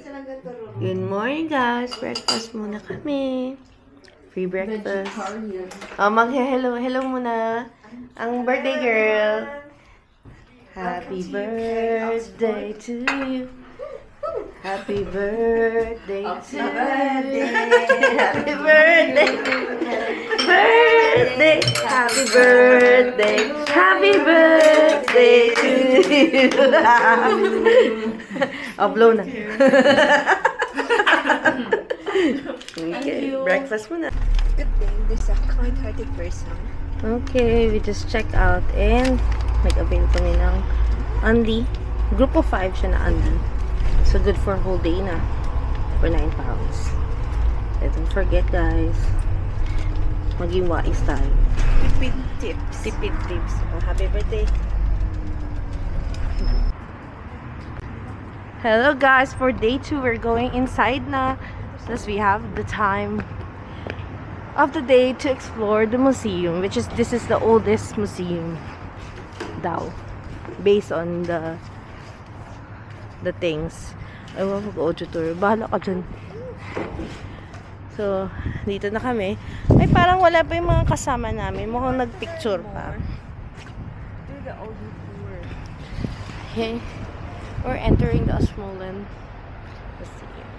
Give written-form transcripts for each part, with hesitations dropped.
Good morning, guys. Breakfast muna kami. Free breakfast. Oh, mag-hello. Hello muna. Ang birthday girl. Happy birthday to you. Happy birthday to you. Happy birthday. Birthday. Happy birthday. Happy birthday to you. Oh, blow na. Okay, breakfast muna. Good day, there's a kind-hearted person. Okay, we just checked out and nag-avail kami ng Unli. Group of 5 siya na Unli. So, good for a whole day na. For 9 pounds. And don't forget, guys, maging wais tayo. Tipid tips. Tipid tips. Oh, happy birthday. Hello, guys. For day 2, we're going inside na. Plus, we have the time of the day to explore the museum, which is, this is the oldest museum daw, based on the things. Ewan ko, audio tour. Bahala ka dyan. So, dito na kami. Ay, parang wala pa yung mga kasama namin. Mukhang nagpicture pa. Do the audio tour. Okay. We're entering the Ashmolean Museum.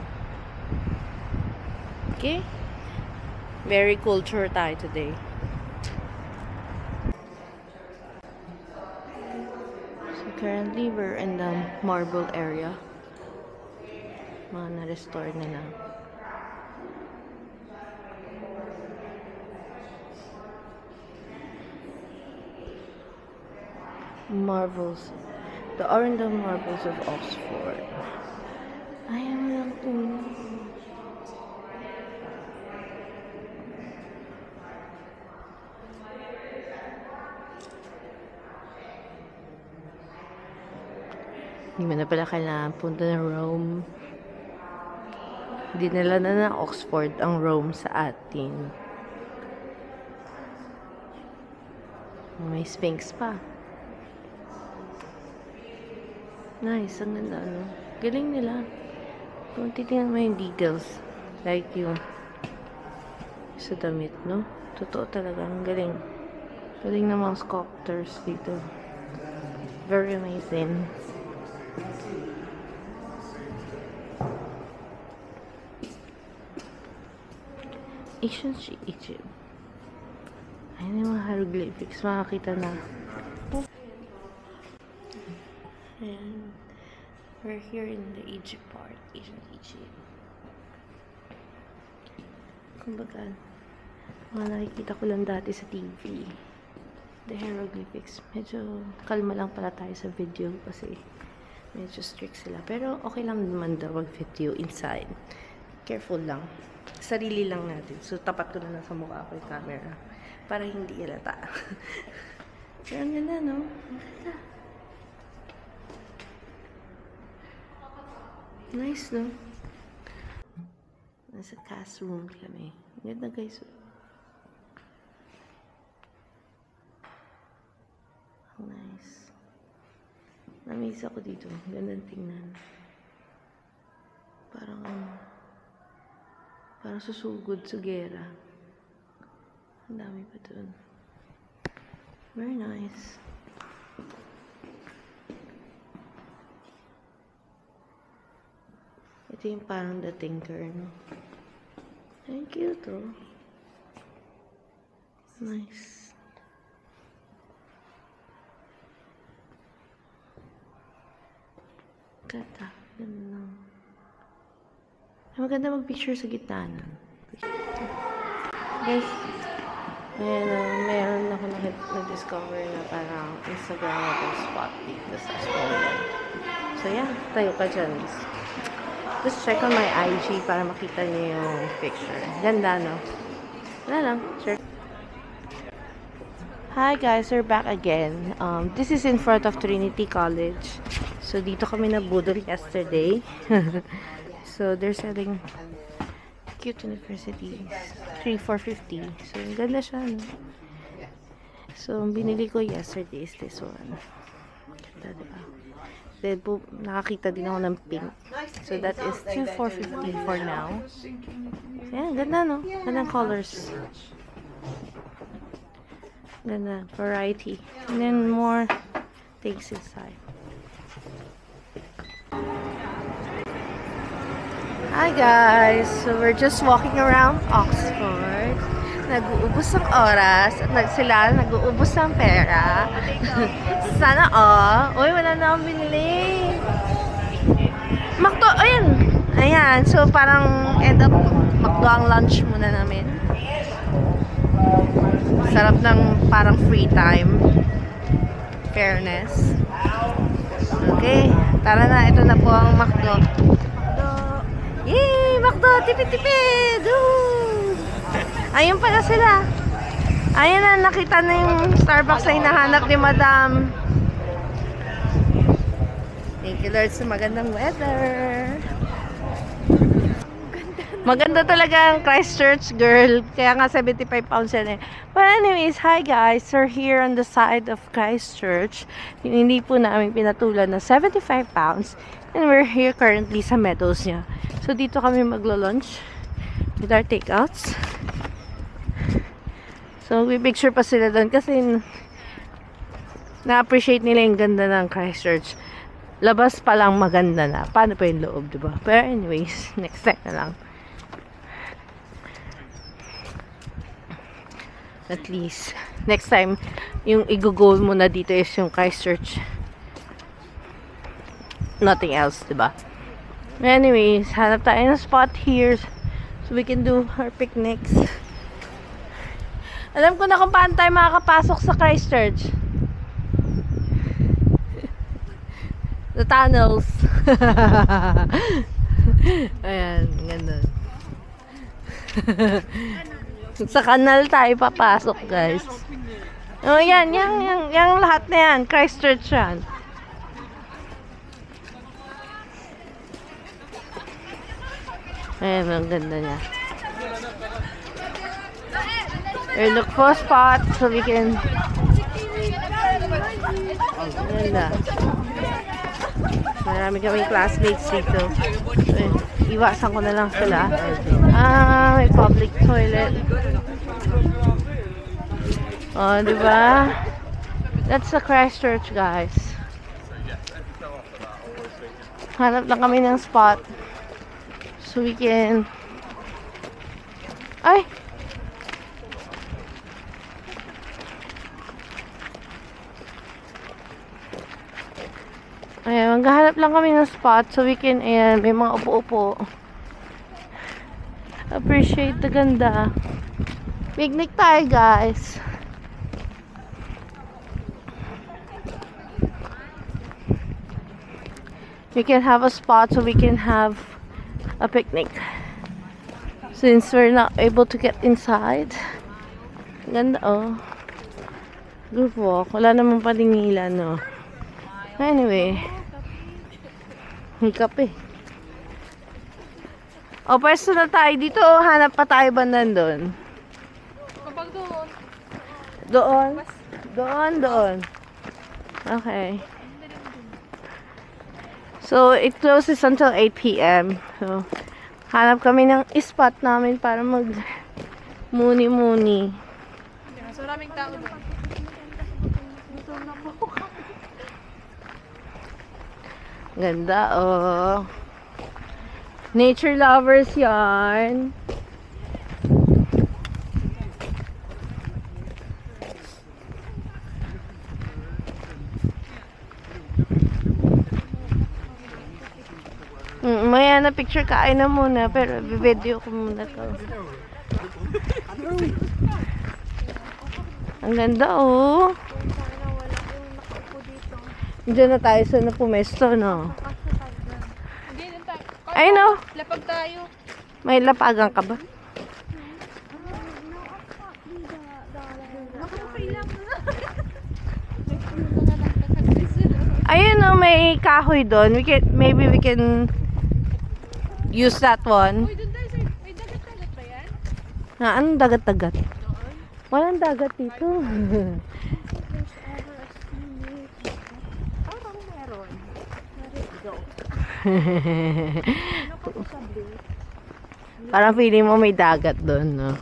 Okay? Very culture tayo today. So currently, we're in the marble area. Mga na-restore nila. Marbles. The Arundel Marbles of Oxford. Ayaw lang to. Hindi mo na pala kailangan punta ng Rome. Dinala na ng Oxford ang Rome sa atin. May Sphinx pa. Nice, ang ganda, no? Galing nila. Kung titingnan mo yung details, like yung sa damit, no? Totoo talaga, ang galing. Galing ng mga sculptors dito. Very amazing. Ancient Egypt. Ayun yung mga hieroglyphics. Makakita na. And we're here in the Egypt part. Ancient Egypt. Kumbaga, mga nakikita ko lang dati sa TV. The hieroglyphics. Medyo kalma lang pala tayo sa video kasi medyo strict sila. Pero okay lang naman daw mag-video inside. Careful lang. Sarili lang natin. So, tapat ko na lang sa mukha ko yung camera. Para hindi halata. Pero ang ganda, no? Ang ganda. Nice, no? Nasa cast room kami. Ang ganda, guys. Nice. Namiss ako dito. Ang gandang tingnan. Parang susugod sa gera. Ang dami pa dun. Very nice. Ito yung parang The Tinker, no? Thank you, to. Nice. Ganda. Ganda. Maganda mag-picture sa gitna nun. Guys, meron ako na-discover na parang Instagrammable spot dito sa Ashmolean. So, yeah. Tayo ka dyan. Just check on my IG para makita niyo yung picture. Ganda, no? Wala lang. Sure. Hi guys, we're back again. This is in front of Trinity College. So, dito kami nabudol yesterday. So, they're selling cute universities. 3,450. So, ang ganda siya, no? So, ang binili ko yesterday is this one. Ganda, diba? Then, nakakita din ako ng pink. So, that is 2,450 for now. Ayan, ganda, no? Gandang colors. Ganda, variety. And then, more things inside. Hi guys! So we're just walking around Oxford. Nag-uubos ng oras at sila nag-uubos ng pera. Sana uy, wala na akong binili. McDo, ayun! Ayan, so parang end up McDo ang lunch muna namin. Sarap ng parang free time. Fairness. Okay, tara na. Ito na po ang McDo. Yay! McDo! Tipid-tipid! Ayun pala sila. Ayun na, nakita na yung Starbucks na hinahanap ni Madam. Thank you Lord sa magandang weather. Maganda talaga ang Christchurch, girl. Kaya nga 75 pounds yan eh. But anyways, hi guys. We're here on the side of Christchurch. Hindi po namin pinatulan na 75 pounds. And we're here currently sa meadows niya. So, dito kami maglo-lunch with our takeouts. So, we picture pa sila doon kasi na-appreciate nila yung ganda ng Christchurch. Labas pa lang maganda na. Paano pa yung loob, diba? Pero anyways, next time na lang. At least, next time, yung i-goal mo na dito is yung Christchurch. Nothing else, diba? Anyways, hanap tayo ng spot here so we can do our picnics. Alam ko na kung paano tayo makakapasok sa Christchurch. The tunnels. Ayan, ganun. Sa kanal tayo papasok, guys. Oh, yan, yung lahat na yan. Christchurch yan. Ayan, ang ganda niya. We look for a spot so we can... Ang ganda. Marami kaming classmates dito. Ayan, iwasan ko na lang sila. May public toilet. Oh, diba? That's the Christchurch, guys. Hanap lang kami ng spot. So we can... Ay! Ayan, maghahanap lang kami ng spot so we can... Ayan, may mga upo-upo. Appreciate the ganda. Picnic tayo, guys. We can have a spot so we can have a picnic since we're not able to get inside. Ganda, oh. Good walk. Wala namang palingilan, no. Anyway, hikap eh. O, pwesto na tayo dito. Hanap pa tayo ba nandun? Kapag doon. Doon? Doon. Okay. So, it closes until 8 p.m. So, hanap kami ng spot namin para mag muni-muni. So, maraming tao doon. Ganda, oh. Nature lovers yarn. Maya na picture kain na muna pero video ko muna to. Ang ganda, oh. Diyan na tayo sa napumesto, no? Hindi, din tayo. Ay, no. Lapag tayo. May lapagan ka ba? Ayun, no, may kahoy doon. Maybe we can use that one. Uy, doon tayo sir. May dagat-dagat ba yan? Anong dagat-dagat? Walang dagat dito. Parang meron. Parang feeling mo may dagat doon, no?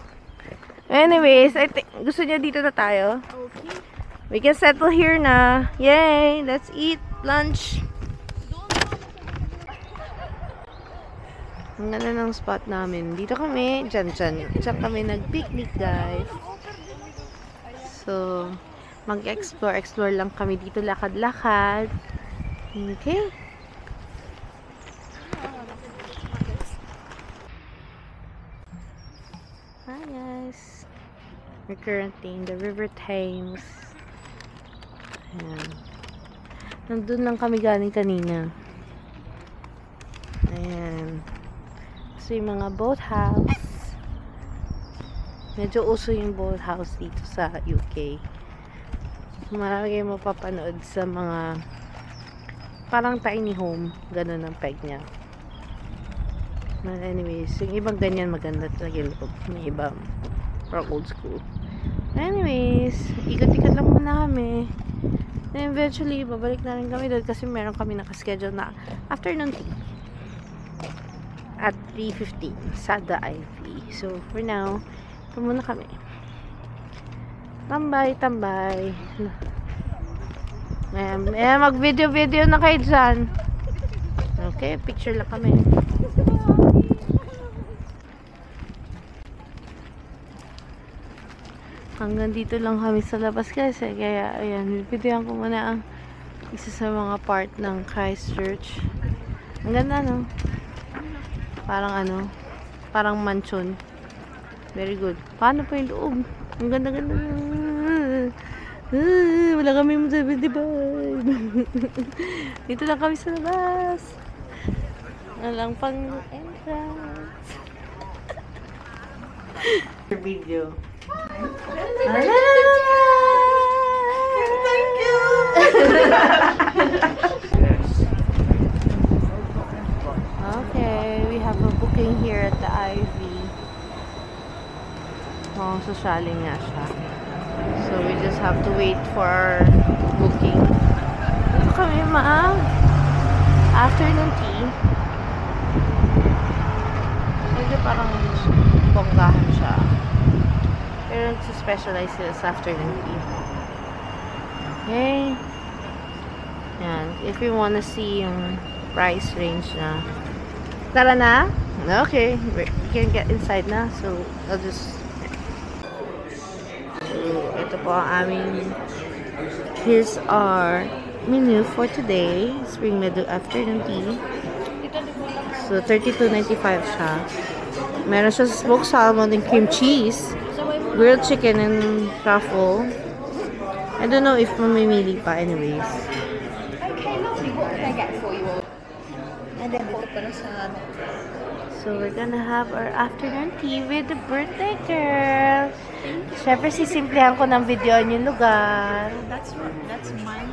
Anyways, I think gusto niya dito na tayo. Okay. We can settle here na. Yay! Let's eat lunch. Ang ganda ng spot namin. Dito kami, dyan. Diyan kami nag-picnic, guys. So, mag-explore lang kami dito, lakad-lakad. Okay. Hi, guys. We're currently in the River Thames. Ayan. Nandun lang kami galing kanina. Ayan. So, yung mga boathouse. Medyo uso yung boathouse dito sa UK. Marami kayong mapapanood sa mga parang tiny home. Ganun ang peg niya. But anyways, yung ibang ganyan maganda talaga yung loob. May ibang parang old school. Anyways, ikot-ikot lang muna kami. And eventually, babalik na rin kami doon kasi meron kami nakaschedule na afternoon tea at 3:15 sa The Ivy. So, for now, ito muna kami. Tambay. Mag-video na kayo dyan. Okay, picture lang kami. Hanggang dito lang kami sa labas kasi. Kaya, ayan, videoan ko muna ang isa sa mga part ng Christchurch. Ang ganda, no? Parang mansion. Very good. Paano pa yung loob? Ang ganda-ganda. Wala kami masabi, diba? Dito lang kami sa labas. Walang pang entrance. Video. Thank you. Okay, we have a booking here at the Ivy. Oh, sosyalin nga siya. So we just have to wait for our booking. Ito kami afternoon tea. Medyo parang bonggahan siya. Pero nagsispecialize sila sa afternoon tea. Okay. Yan. If you wanna see yung price range na. Tara na? Okay. We can get inside na. So, I'll just... So, ito po ang aming... Here's our menu for today. Spring Meadow afternoon tea. So, $32.95 siya. Meron siya smoked salmon and cream cheese. Grilled chicken and truffle. I don't know if mamimili pa anyways. Okay, lovely. What can I get for you all? And then dito para sa So, we're gonna have our afternoon tea with the birthday girl. Siyempre, sisimplehan ko ng video yung lugar. That's mine.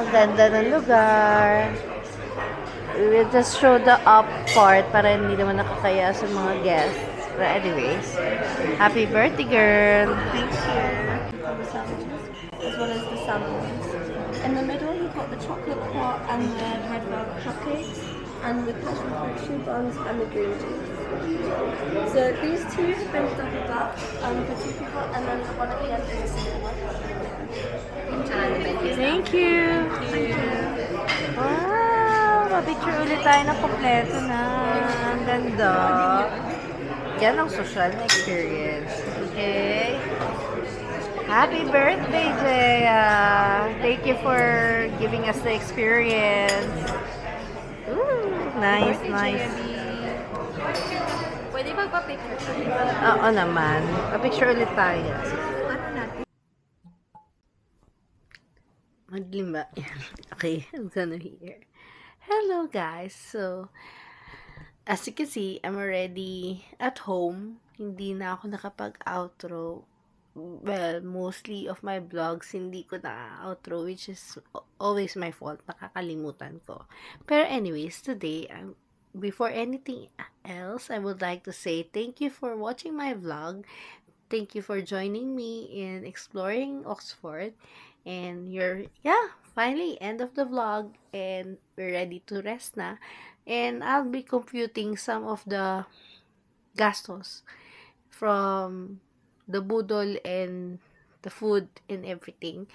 Ganda ng lugar. We will just show the up part para hindi naman nakakaya sa mga guests. But anyways, happy birthday, girl! Thank you. The sandwiches, as well as the salmons. In the middle, you've got the chocolate pot and the red velvet cupcakes, and the passion fruit shoe buns and the green juice. So these two have been doubled up for two people, and then the one at the end is a single one. Thank you! Wow! Pa-picture ulit tayo na kompleto na. Ang ganda. Yan ang social na experience. Okay? Happy birthday, Jaya! Thank you for giving us the experience. Ooh, nice. Pwede ba pa-picture? Oo naman. Pa-picture ulit tayo. Madilim ba? Okay, I'm gonna hear. Hello, guys. So, as you can see, I'm already at home. Hindi na ako nakapag-outro. Well, mostly of my vlogs, hindi ko na-outro, which is always my fault. Nakakalimutan ko. Pero anyways, today, before anything else, I would like to say thank you for watching my vlog. Thank you for joining me in exploring Oxford. And finally, end of the vlog, and we're ready to rest na. And I'll be computing some of the gastos from the budol and the food and everything.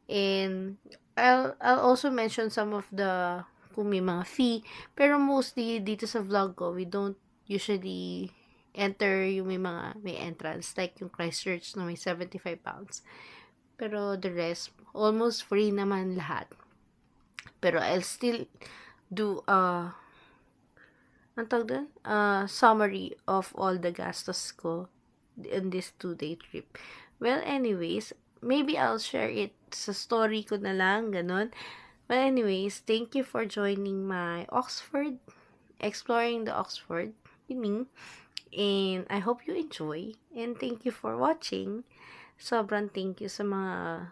And I'll also mention some of the kung may mga fee. Pero mostly dito sa vlog ko, we don't usually enter yung may entrance. Like yung Christchurch na may 75 pounds. Pero the rest, almost free naman lahat. Pero I'll still do summary of all the gastos ko in this 2-day trip. Well, anyways, maybe I'll share it sa story ko na lang, ganun. But anyways, thank you for joining my exploring the Oxford with me. And I hope you enjoy. And thank you for watching. Sobrang thank you sa mga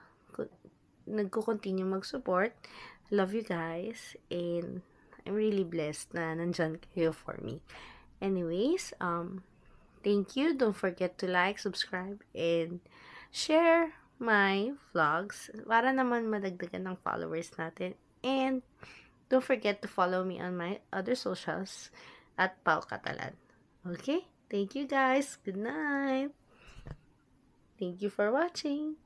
nagko-continue mag-support. Love you guys. And I'm really blessed na nandyan kayo for me. Anyways, thank you. Don't forget to like, subscribe, and share my vlogs para naman madagdagan ng followers natin. And don't forget to follow me on my other socials at Pau Catalan. Okay? Thank you guys. Good night. Thank you for watching.